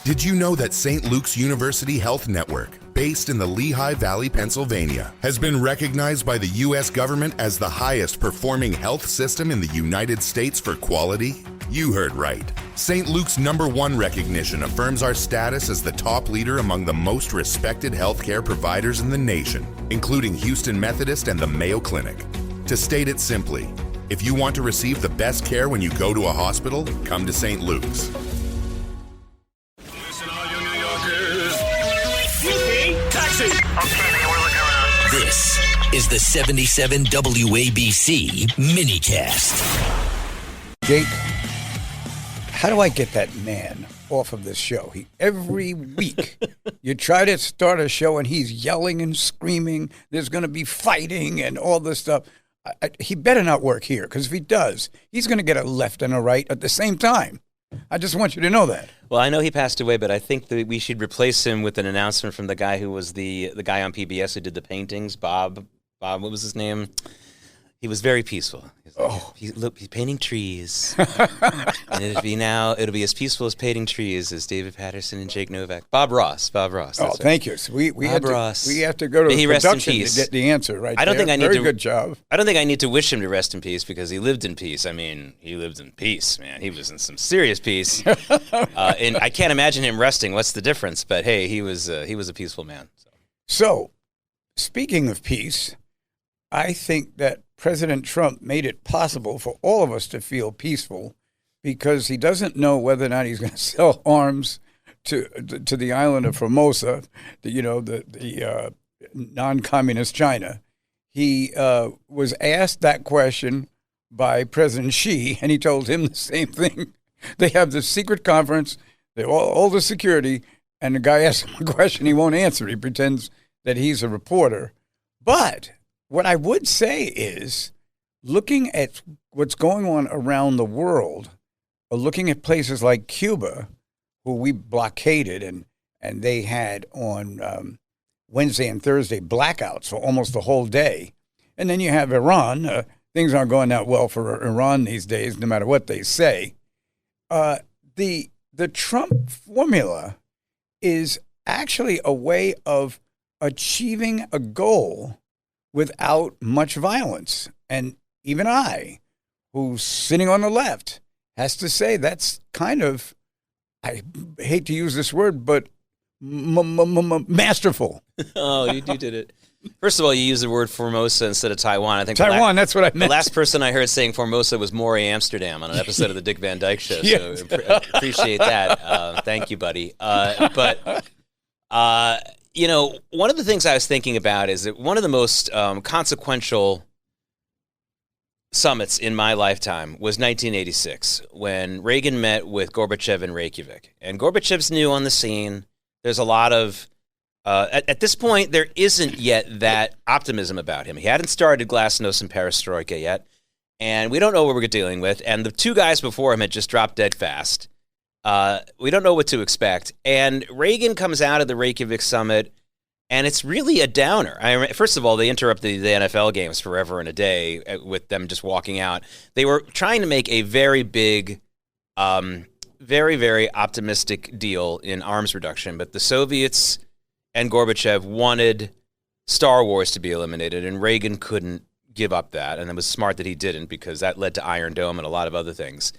Did you know that St. Luke's University Health Network, based in the Lehigh Valley, Pennsylvania, has been recognized by the U.S. government as the highest performing health system in the United States for quality? You heard right. St. Luke's #1 recognition affirms our status as the top leader among the most respected healthcare providers in the nation, including Houston Methodist and the Mayo Clinic. To state it simply, if you want to receive the best care when you go to a hospital, come to St. Luke's. Taxi! Okay, man, we're looking around. This is the 77 WABC minicast. Jake, how do I get that man off of this show? Every week you try to start a show and he's yelling and screaming. There's going to be fighting and all this stuff. He better not work here, because if he does, he's going to get a left and a right at the same time. I just want you to know that. Well, I know he passed away, but I think that we should replace him with an announcement from the guy who was the guy on PBS who did the paintings, Bob, what was his name? He was very peaceful. He's painting trees. And it'll be as peaceful as painting trees as David Patterson and Jake Novak. Bob Ross. Thank you. So we have to go to he production to get the answer right I don't there. think I need Very to, good job. I don't think I need to wish him to rest in peace, because he lived in peace. I mean, he lived in peace, man. He was in some serious peace. And I can't imagine him resting. What's the difference? But hey, he was a peaceful man. So, speaking of peace, I think that President Trump made it possible for all of us to feel peaceful, because he doesn't know whether or not he's going to sell arms to the island of Formosa, the non-communist China. He was asked that question by President Xi, and he told him the same thing. They have this secret conference, they all the security, and the guy asks him a question, he won't answer it. He pretends that he's a reporter. But what I would say is, looking at what's going on around the world, or looking at places like Cuba, who we blockaded, and they had on Wednesday and Thursday blackouts for almost the whole day. And then you have Iran. Things aren't going that well for Iran these days, no matter what they say. The Trump formula is actually a way of achieving a goal without much violence. And even I, who's sitting on the left, has to say that's kind of, I hate to use this word, but masterful. Oh, you did it. First of all, you used the word Formosa instead of Taiwan. I think Taiwan, that's what I meant. The last person I heard saying Formosa was Maury Amsterdam on an episode of the Dick Van Dyke Show. Yes. So appreciate that. Thank you, buddy. One of the things I was thinking about is that one of the most consequential summits in my lifetime was 1986, when Reagan met with Gorbachev in Reykjavik. And Gorbachev's new on the scene. There's a lot of, at this point, there isn't yet that optimism about him. He hadn't started Glasnost and Perestroika yet, and we don't know what we're dealing with. And the two guys before him had just dropped dead fast. We don't know what to expect. And Reagan comes out of the Reykjavik summit, and it's really a downer. First of all, they interrupted the NFL games forever and a day with them just walking out. They were trying to make a very big, very, very optimistic deal in arms reduction, but the Soviets and Gorbachev wanted Star Wars to be eliminated, and Reagan couldn't give up that. And it was smart that he didn't, because that led to Iron Dome and a lot of other things.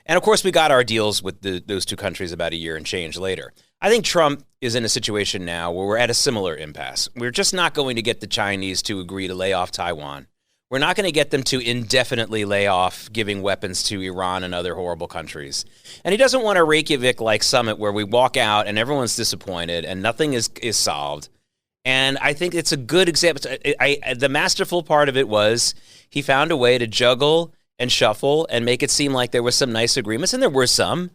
And, of course, we got our deals with those two countries about a year and change later. I think Trump is in a situation now where we're at a similar impasse. We're just not going to get the Chinese to agree to lay off Taiwan. We're not going to get them to indefinitely lay off giving weapons to Iran and other horrible countries. And he doesn't want a Reykjavik-like summit where we walk out and everyone's disappointed and nothing is solved. And I think it's a good example. The masterful part of it was he found a way to juggle and shuffle and make it seem like there were some nice agreements, and there were some.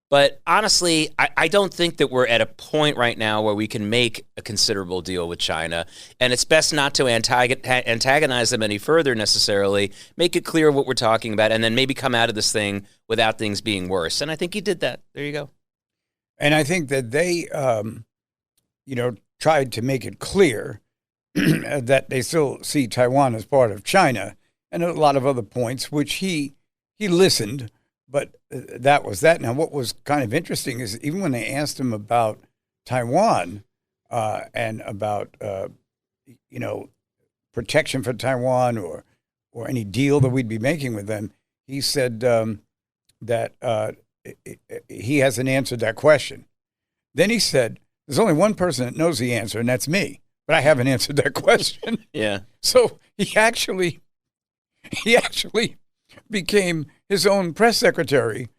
But honestly, I don't think that we're at a point right now where we can make a considerable deal with China. And it's best not to antagonize them any further necessarily, make it clear what we're talking about, and then maybe come out of this thing without things being worse. And I think he did that. There you go. And I think that they, tried to make it clear that they still see Taiwan as part of China, and a lot of other points, which he listened. but that was that. Now, what was kind of interesting is even when they asked him about Taiwan and about protection for Taiwan or any deal that we'd be making with them, he said that he hasn't answered that question. Then he said, "There's only one person that knows the answer, and that's me. But I haven't answered that question." Yeah. So he actually became his own press secretary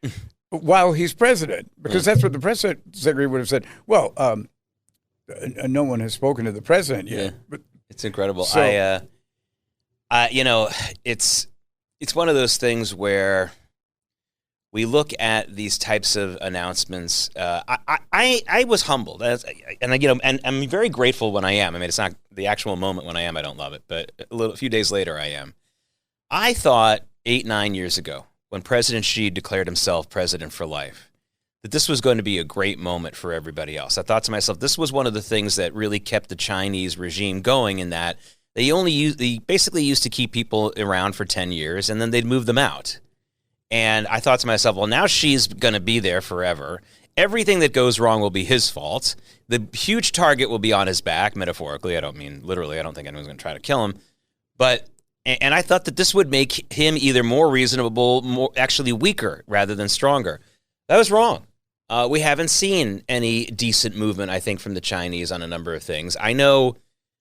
while he's president, because that's what the press secretary would have said. Well, no one has spoken to the president yet. Yeah. But It's incredible. So- It's one of those things where we look at these types of announcements. I was humbled, and I'm very grateful when I am. I mean, it's not the actual moment when I am. I don't love it, but a few days later, I am. I thought 8-9 years ago, when President Xi declared himself president for life, that this was going to be a great moment for everybody else. I thought to myself, this was one of the things that really kept the Chinese regime going, in that they basically used to keep people around for 10 years, and then they'd move them out. And I thought to myself, well, now Xi's going to be there forever. Everything that goes wrong will be his fault. The huge target will be on his back, metaphorically. I don't mean literally. I don't think anyone's going to try to kill him. And I thought that this would make him either more reasonable, actually weaker rather than stronger. That was wrong. We haven't seen any decent movement, I think, from the Chinese on a number of things. I know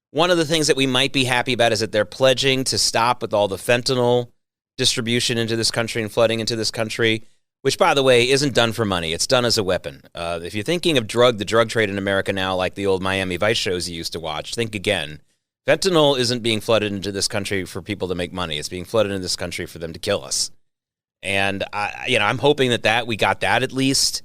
one of the things that we might be happy about is that they're pledging to stop with all the fentanyl distribution into this country and flooding into this country, which, by the way, isn't done for money. It's done as a weapon. If you're thinking of the drug trade in America now, like the old Miami Vice shows you used to watch, think again. Fentanyl isn't being flooded into this country for people to make money. It's being flooded into this country for them to kill us. And I'm hoping that we got that at least.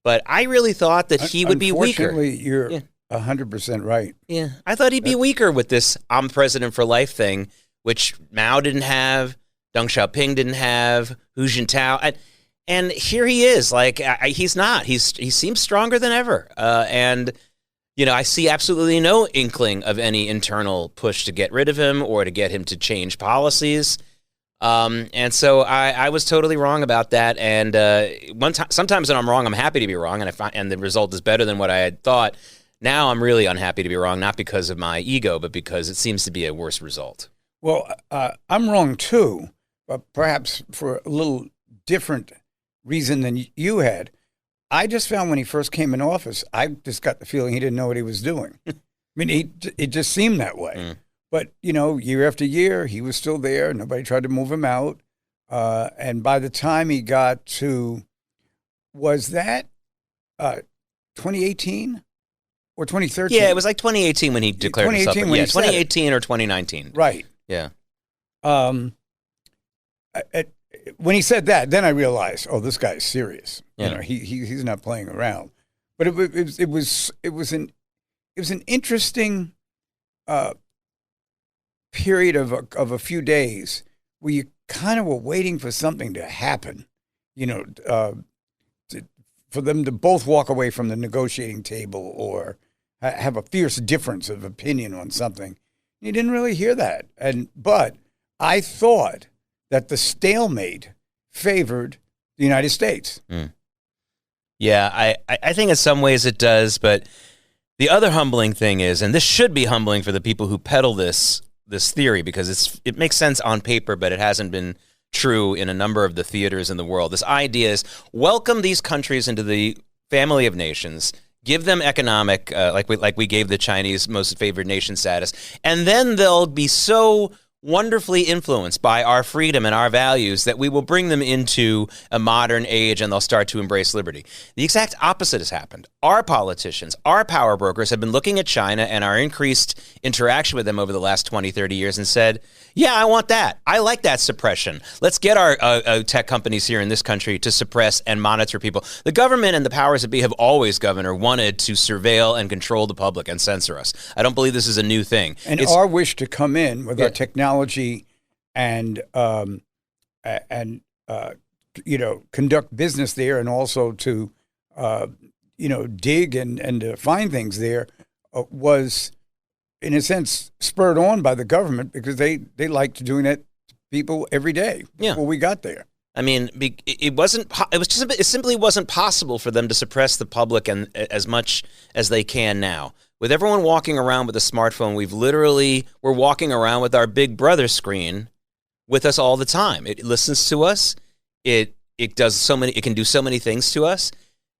But I really thought that he would be weaker. Unfortunately, you're 100% right. Yeah, I thought he'd be weaker with this "I'm president for life" thing, which Mao didn't have, Deng Xiaoping didn't have, Hu Jintao, and here he is. Like he's not. He seems stronger than ever. And I see absolutely no inkling of any internal push to get rid of him or to get him to change policies. And so I was totally wrong about that. And sometimes when I'm wrong, I'm happy to be wrong, and the result is better than what I had thought. Now I'm really unhappy to be wrong, not because of my ego, but because it seems to be a worse result. Well, I'm wrong too, but perhaps for a little different reason than you had. I just found when he first came in office, I just got the feeling he didn't know what he was doing. I mean, it just seemed that way. Mm. But, year after year, he was still there. Nobody tried to move him out. And by the time he got to, was that 2018 or 2013? Yeah, it was like 2018 when he declared himself. 2018 or 2019. Right. Yeah. When he said that, then I realized, oh, this guy's serious. Yeah. He's not playing around. But it was an interesting period of a few days where you kind of were waiting for something to happen, for them to both walk away from the negotiating table or have a fierce difference of opinion on something. You didn't really hear that. But I thought that the stalemate favored the United States. Mm. Yeah, I think in some ways it does, but the other humbling thing is, and this should be humbling for the people who peddle this theory, because it makes sense on paper, but it hasn't been true in a number of the theaters in the world. This idea is welcome these countries into the family of nations, give them economic, like we gave the Chinese most favored nation status, and then they'll be so wonderfully influenced by our freedom and our values that we will bring them into a modern age and they'll start to embrace liberty. The exact opposite has happened. Our politicians, our power brokers have been looking at China and our increased interaction with them over the last 20, 30 years and said, yeah, I want that. I like that suppression. Let's get our tech companies here in this country to suppress and monitor people. The government and the powers that be have always, Governor, wanted to surveil and control the public and censor us. I don't believe this is a new thing. And our wish to come in with our technology and conduct business there, and also to dig and find things there was, in a sense, spurred on by the government, because they liked doing that to people every day before we got there. I mean, it wasn't. It simply wasn't possible for them to suppress the public and as much as they can now. With everyone walking around with a smartphone, we're walking around with our Big Brother screen with us all the time. It listens to us. It does so many. It can do so many things to us.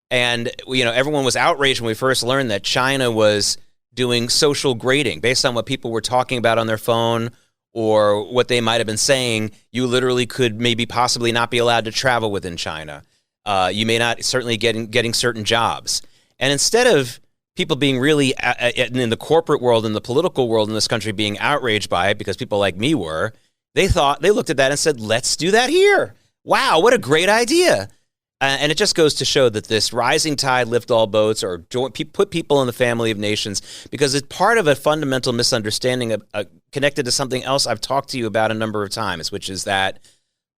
And everyone was outraged when we first learned that China was doing social grading based on what people were talking about on their phone or what they might have been saying. You literally could maybe possibly not be allowed to travel within China. You may not certainly getting certain jobs. And instead of people being really in the corporate world and the political world in this country being outraged by it because people like me were, they looked at that and said, let's do that here. Wow, what a great idea. And it just goes to show that this rising tide lift all boats or put people in the family of nations because it's part of a fundamental misunderstanding connected to something else I've talked to you about a number of times, which is that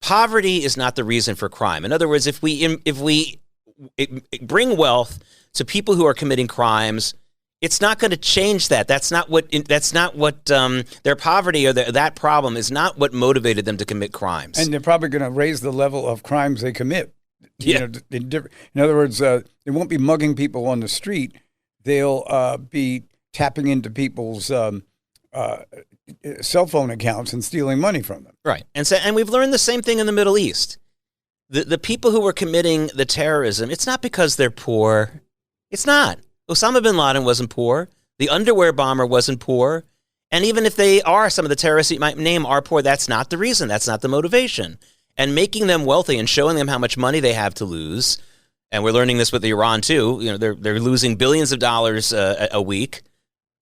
poverty is not the reason for crime. In other words, if we bring wealth to people who are committing crimes, it's not going to change that. That's not what their poverty or that problem is not what motivated them to commit crimes. And they're probably going to raise the level of crimes they commit. Yeah. In other words, they won't be mugging people on the street. They'll be tapping into people's cell phone accounts and stealing money from them. Right. And we've learned the same thing in the Middle East. The people who were committing the terrorism, it's not because they're poor. It's not. Osama bin Laden wasn't poor. The underwear bomber wasn't poor. And even if they are, some of the terrorists you might name are poor, that's not the reason. That's not the motivation. And making them wealthy and showing them how much money they have to lose, and we're learning this with Iran too. They're losing billions of dollars a week,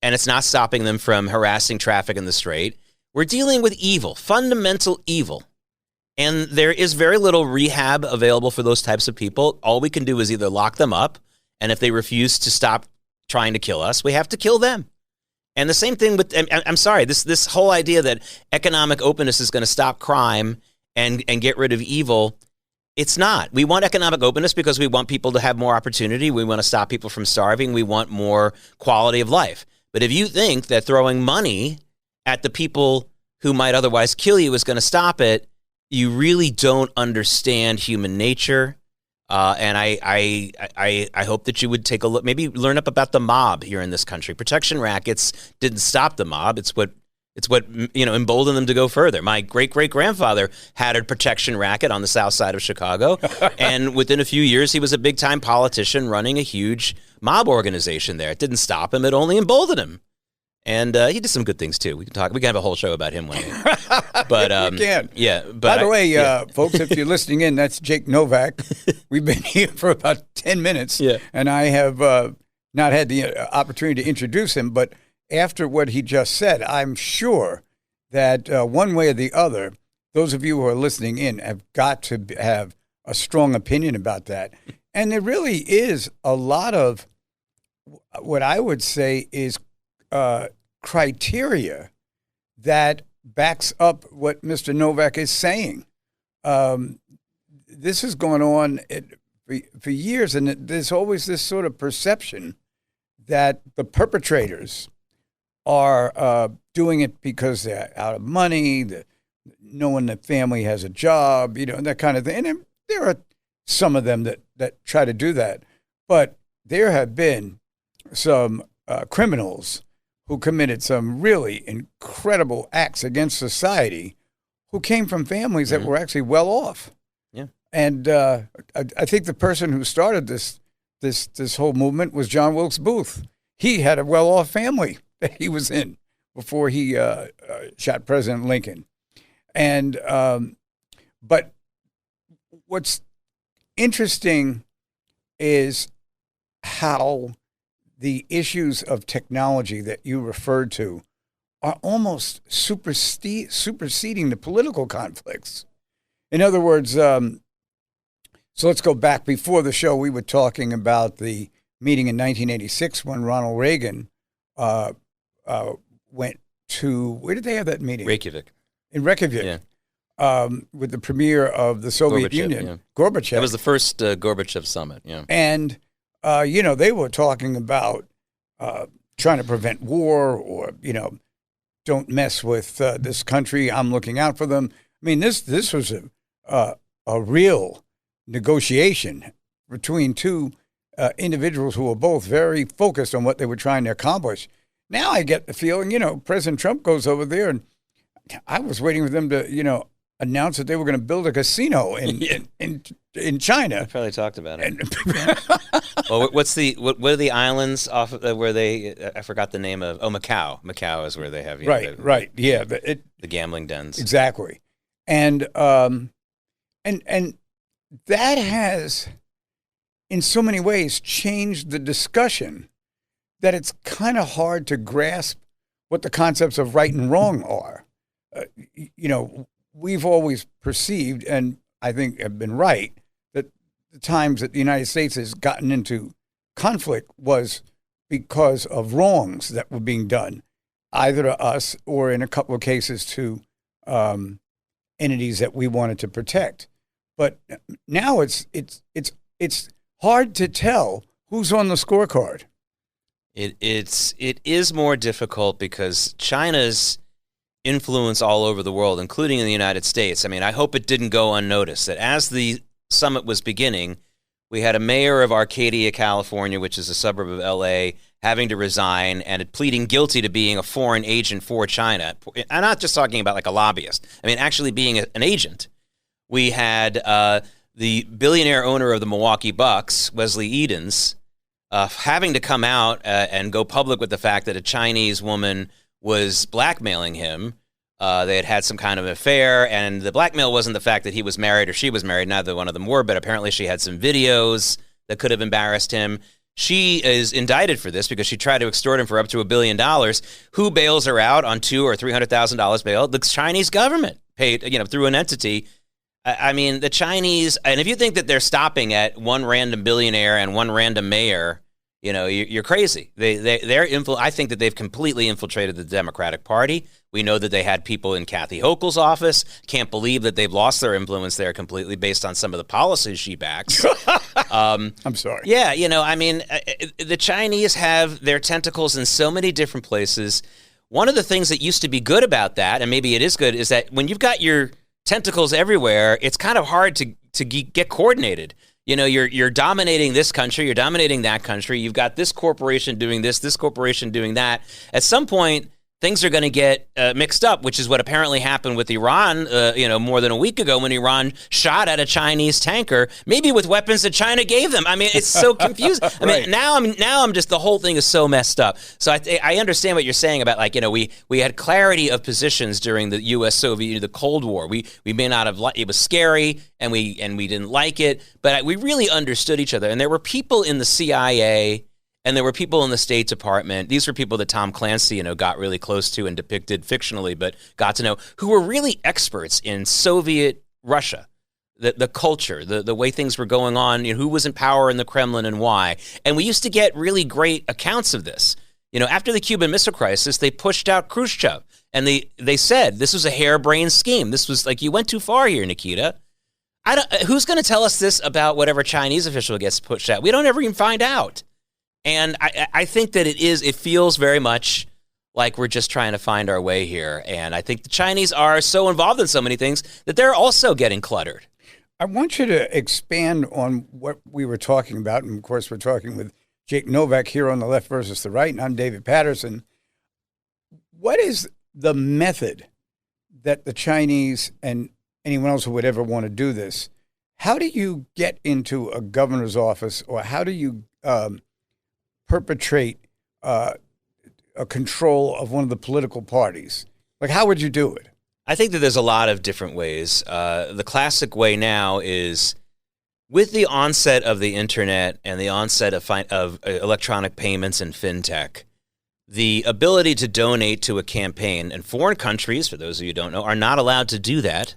and it's not stopping them from harassing traffic in the Strait. We're dealing with evil, fundamental evil, and there is very little rehab available for those types of people. All we can do is either lock them up, and if they refuse to stop trying to kill us, we have to kill them. And the same thing with, I'm sorry, this whole idea that economic openness is going to stop crime and get rid of evil, it's not. We want economic openness because we want people to have more opportunity. We want to stop people from starving. We want more quality of life. But if you think that throwing money at the people who might otherwise kill you is going to stop it, you really don't understand human nature. And I hope that you would take a look, maybe learn up about the mob here in this country. Protection rackets didn't stop the mob. It's what emboldened them to go further. My great-great-grandfather had a protection racket on the south side of Chicago, and within a few years, he was a big-time politician running a huge mob organization there. It didn't stop him. It only emboldened him. And he did some good things, too. We can have a whole show about him one day. But, you can. Yeah. But by the way, folks, if you're listening in, that's Jake Novak. We've been here for about 10 minutes, and I have not had the opportunity to introduce him, but after what he just said, I'm sure that one way or the other, those of you who are listening in have got to have a strong opinion about that. And there really is a lot of what I would say is criteria that backs up what Mr. Novak is saying. This has gone on for years, and there's always this sort of perception that the perpetrators are doing it because they're out of money, no one in the family has a job, that kind of thing. And there are some of them that try to do that. But there have been some criminals who committed some really incredible acts against society who came from families that were actually well off. Yeah. And I think the person who started this whole movement was John Wilkes Booth. He had a well-off family that he was in before he shot President Lincoln. And but what's interesting is how the issues of technology that you referred to are almost superseding the political conflicts. In other words, so let's go back. Before the show, we were talking about the meeting in 1986 when Ronald Reagan went to, where did they have that meeting? Reykjavik. In Reykjavik. Yeah. With the premier of the Soviet Union, Gorbachev. That was the first Gorbachev summit, yeah. And, they were talking about trying to prevent war or, don't mess with this country. I'm looking out for them. I mean, this was a a real negotiation between two individuals who were both very focused on what they were trying to accomplish. Now I get the feeling, President Trump goes over there, and I was waiting for them to, announce that they were going to build a casino in China. I probably talked about it. Well, what are the islands off of, where they? I forgot the name of. Oh, Macau. Macau is where they have right. Yeah, the gambling dens. Exactly, and that has, in so many ways, changed the discussion. That it's kind of hard to grasp what the concepts of right and wrong are. We've always perceived, and I think have been right, that the times that the United States has gotten into conflict was because of wrongs that were being done, either to us or in a couple of cases to entities that we wanted to protect. But now it's hard to tell who's on the scorecard. It is more difficult because China's influence all over the world, including in the United States. I mean, I hope it didn't go unnoticed that as the summit was beginning, we had a mayor of Arcadia, California, which is a suburb of L.A., having to resign and pleading guilty to being a foreign agent for China. I'm not just talking about like a lobbyist. I mean, actually being an agent. We had the billionaire owner of the Milwaukee Bucks, Wesley Edens, having to come out and go public with the fact that a Chinese woman was blackmailing him. They had had some kind of affair, and the blackmail wasn't the fact that he was married or she was married. Neither one of them were, but apparently she had some videos that could have embarrassed him. She is indicted for this because she tried to extort him for up to $1 billion. Who bails her out on $200,000 or $300,000 bail? The Chinese government paid, through an entity. I mean, the Chinese, and if you think that they're stopping at one random billionaire and one random mayor, you're crazy. I think that they've completely infiltrated the Democratic Party. We know that they had people in Kathy Hochul's office. Can't believe that they've lost their influence there completely based on some of the policies she backs. I'm sorry. Yeah, the Chinese have their tentacles in so many different places. One of the things that used to be good about that, and maybe it is good, is that when you've got your tentacles everywhere, it's kind of hard to get coordinated. You're dominating this country, you're dominating that country. You've got this corporation doing this corporation doing that. At some point, things are going to get mixed up, which is what apparently happened with Iran, more than a week ago when Iran shot at a Chinese tanker, maybe with weapons that China gave them. I mean, it's so confusing. I mean, now I'm just, the whole thing is so messed up. So I understand what you're saying about, we had clarity of positions during the U.S.-Soviet, the Cold War. We may not have, it was scary and we didn't like it, but we really understood each other. And there were people in the CIA and there were people in the State Department. These were people that Tom Clancy, got really close to and depicted fictionally, but got to know, who were really experts in Soviet Russia, the culture, the way things were going on, who was in power in the Kremlin and why. And we used to get really great accounts of this. After the Cuban Missile Crisis, they pushed out Khrushchev, and they said this was a harebrained scheme. This was you went too far here, Nikita. Who's going to tell us this about whatever Chinese official gets pushed out? We don't ever even find out. And I think that it feels very much like we're just trying to find our way here. And I think the Chinese are so involved in so many things that they're also getting cluttered. I want you to expand on what we were talking about. And, of course, we're talking with Jake Novak here on the left versus the right, and I'm David Patterson. What is the method that the Chinese and anyone else who would ever want to do this, how do you get into a governor's office, or how do you perpetrate a control of one of the political parties? How would you do it? I think that there's a lot of different ways. The classic way now is with the onset of the internet and the onset of electronic payments and fintech, the ability to donate to a campaign, and foreign countries, for those of you who don't know, are not allowed to do that,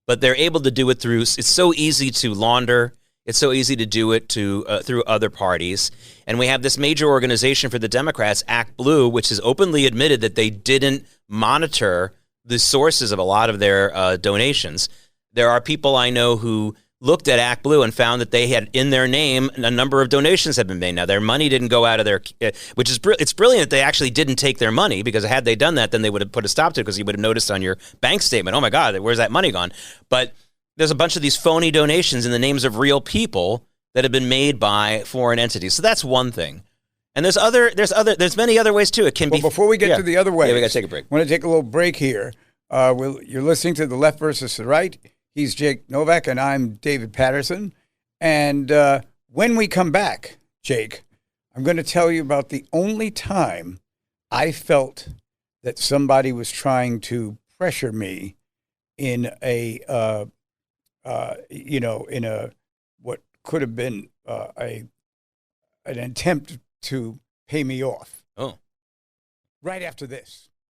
but they're able to do it through, it's so easy to launder. It's so easy to do it through other parties. And we have this major organization for the Democrats, Act Blue, which has openly admitted that they didn't monitor the sources of a lot of their donations. There are people I know who looked at Act Blue and found that they had in their name a number of donations had been made. Now, their money didn't go out of their, which is it's brilliant that they actually didn't take their money, because had they done that, then they would have put a stop to it, because you would have noticed on your bank statement, oh my God, where's that money gone? But there's a bunch of these phony donations in the names of real people that have been made by foreign entities. So that's one thing. And there's many other ways too. It can be. Before we get to the other ways, we got to take a break. I want to take a little break here. You're listening to The Left versus the Right. He's Jake Novak, and I'm David Patterson. And when we come back, Jake, I'm going to tell you about the only time I felt that somebody was trying to pressure me in a, what could have been an attempt to pay me off. Oh. Right after this.